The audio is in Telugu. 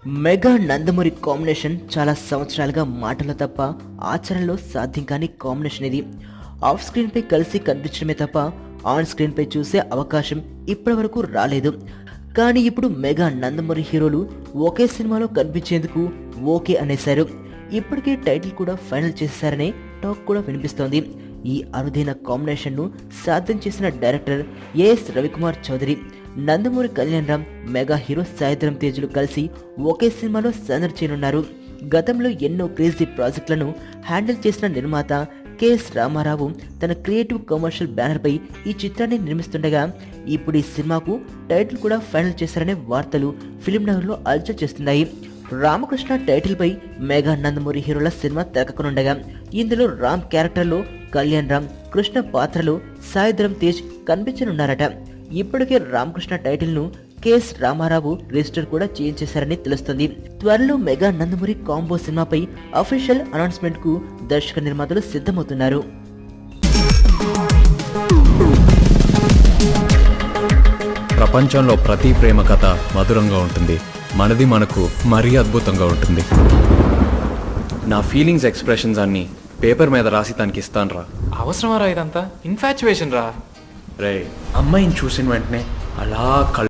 మెగా నందమూరి కాంబినేషన్ చాలా సంవత్సరాలుగా మాటలు తప్ప ఆచరణలో సాధ్యం కాని కాంబినేషన్ ఇది. ఆఫ్ స్క్రీన్ పై కలిసి కనిపించడమే తప్ప ఆన్ స్క్రీన్ పై చూసే అవకాశం ఇప్పటి వరకు రాలేదు. కానీ ఇప్పుడు మెగా నందమూరి హీరోలు ఒకే సినిమాలో కనిపించేందుకు ఓకే అనేశారు. ఇప్పటికే టైటిల్ కూడా ఫైనల్ చేశారనే టాక్ కూడా వినిపిస్తోంది. ఈ అరుదైన కాంబినేషన్ ను సాధ్యం చేసిన director A S Ravikumar Chowdary, Nandamuri Kalyan Ram, mega hero Saidharam తేజులు కలిసి ఒకే సినిమాలో సందడి చేయనున్నారు. గతంలో ఎన్నో క్రేజీ ప్రాజెక్టులను హ్యాండిల్ చేసిన నిర్మాత కెఎస్ రామారావు తన క్రియేటివ్ కమర్షియల్ బ్యానర్ పై ఈ చిత్రాన్ని నిర్మిస్తుండగా ఇప్పుడు ఈ సినిమాకు టైటిల్ కూడా ఫైనల్ చేశారనే వార్తలు ఫిల్మ్ నగర్లో అల్చల్ చేస్తున్నాయి. రామకృష్ణ టైటిల్ పై మెగా నందమూరి హీరోల సినిమా తెరకనుండగా ఇందులో రామ్ క్యారెక్టర్లో కళ్యాణ్ రామ్, కృష్ణ పాత్రలో సాయిధరం తేజ్ కనిపించనున్నారట. ఇప్పటికే రామకృష్ణ టైటిల్ ను కెఎస్ రామారావు రిజిస్టర్ కూడా చేయించేశారని తెలుస్తుంది. త్వరలో మెగా నందమూరి కాంబో సినిమాపై అఫీషియల్ అనౌన్స్మెంట్ కు దర్శక నిర్మాతలు సిద్ధమవుతున్నారు. ప్రపంచంలో ప్రతి ప్రేమ కథ మధురంగా ఉంటుంది. మనది మనకు మరీ అద్భుతంగా ఉంటుంది. నా ఫీలింగ్స్ ఎక్స్ప్రెషన్స్ అన్ని పేపర్ మీద రాసి తనకి ఇస్తాను రా. అవసరమా రా ఇదంతా? ఇన్ఫాచ్యువేషన్ రా. రే, అమ్మాయిని చూసిన వెంటనే అలా